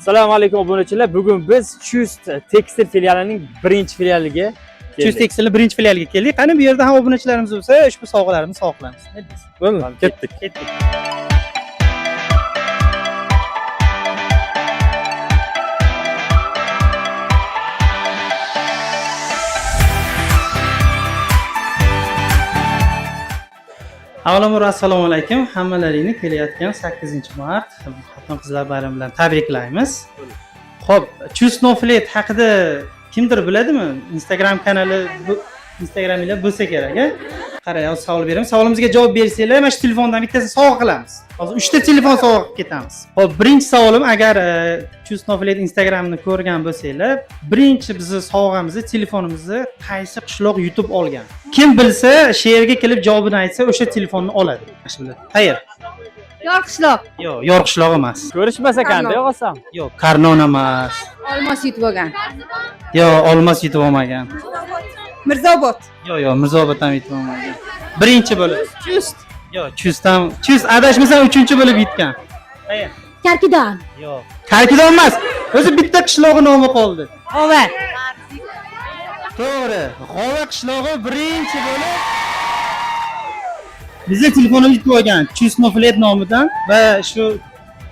Assalomu alaykum obunachilar. Bugun biz Chust tekstil filialining birinchi filialiga keldik. Chust tekstilning birinchi filialiga keldik. Qani bu yerda ham obunachilarimiz bo'lsa, ushbu sovg'alarni sovg'a qilamiz. Ne deysiz? Bo'ldi, ketdik. Avvalambor assalomu alaykum. Hammalaringni kelayotgan 8-mart Xotin-qizlar bayrami bilan tabriklaymiz. Xo'p, Chust Snowflake haqida kimdir biladimi? Instagram kanali Instagramingizda bo'lsa kerak, a? Qarang, hozir savol beraman. Savolimizga javob bersanglar, mana shu telefondan bittasini sovg'a qilamiz. Hozir 3 ta telefon sovg'a qilib ketamiz. Xo'p, birinchi savolim, agar Chust Snowflake Instagramni ko'rgan bo'lsanglar, birinchi bizni sovg'amizni, telefonimizni qaysi qishloq yutib olgan? Kim bilsa, she'rga kelib javobini aytsa, o'sha telefonni oladi. Tayyor. Yorqishloq. Yo'q, Yorqishloq emas. Ko'rishmasa qanday olsam? Yo'q, Qarnon emas. Olmos yutib olgan. Yo'q, Olmos yutib olmagan. Mirzobod. Yo'q, Mirzobod ham yutib olmagan. Birinchi bo'lib. Chust. Yo'q, Chust adashmasam 3-chi bo'lib yutgan. Tayyor. Karkidon. Yo'q. Karkidon emas. O'zi bitta qishlog'i nomi qoldi. G'ova. To'g'ri. G'ova qishlog'i birinchi bo'lib bizning telefonni yutib olgan. Chust Snowflake nomidan va shu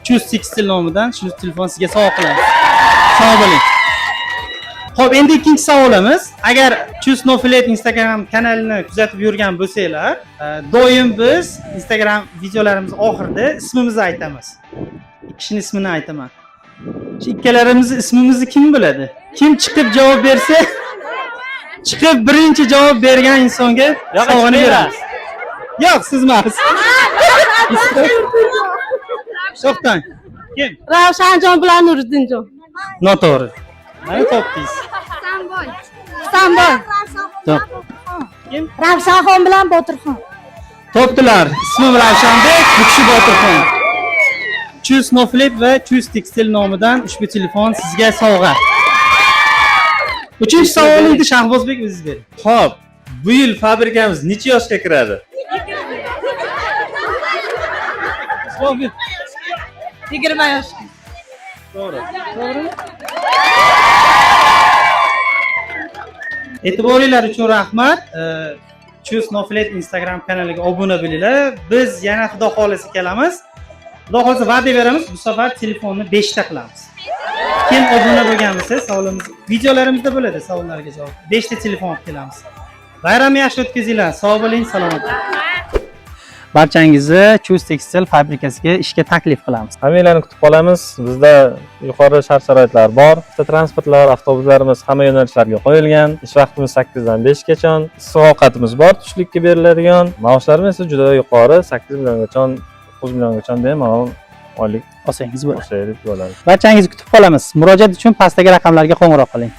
Chust Tekstil nomidan shu telefon sizga sovg'a qilamiz. Sog' bo'ling. Xo'p, endi ikkinchi savolimiz. Agar Chust Snowflake Instagram kanalini kuzatib yurgan bo'lsanglar, doim biz Instagram videolarimiz oxirida ismimizni aytamiz. Kishining ismini aytaman. Shu ikkalarimizni ismimizni kim biladi? Kim chiqib javob bersa, chiqib birinchi javob bergan insonga sovg'ani beramiz. Yo'q, siz emas. To'xtang. Kim? Ravshanjon bilan Nuriddinjon. Noto'g'ri. Mana topdingiz. Istanbul. Yo'q. Kim? Ravshanxon bilan Botirxon. Topdilar. Ismim Ravshanbek, bu kishi Botirxon. Chust Snowflake va Chust Tekstil nomidan ushbu telefon sizga sovg'a. Uchinchi savolni Shahbozbek o'zingiz bering. Xo'p, bu yil fabrikamiz necha yoshga kiradi? 20 yoshga. To'g'ri. E'tiboringlar uchun rahmat. Chust Snowflake Instagram kanaliga obuna bo'linglar. Biz yana xudo xolasa kelamiz. Xudo xolasa va'da beramiz, bu safar telefonni 5 ta qilamiz. Kim obuna bo'lgan bo'lsa, savolimiz videolarimizda bo'ladi, savollarga javob. 5 ta telefon olib kelamiz. Bayramni yaxshi o'tkazinglar. Sog' bo'ling, salomat bo'ling. Barchangizni Chust Tekstil fabrikasiga ishga taklif qilamiz. Hammanglarni kutib qolamiz. Bizda yuqori shart-sharoitlar bor. Transportlar, avtobuslarimiz hamma yo'nalishlarga qo'yilgan. Ish vaqtimiz 8 dan 5 gacha. Issiq ovqatimiz bor, tushlikka beriladigan. Maoshlarimiz esa juda yuqori, 8 milliongacha, 9 milliongacha bemalol oylik Olsangiz bo'ladi. bo'ladi. Barchangizni kutib qolamiz. Murojaat uchun pastdagi raqamlarga qo'ng'iroq qiling.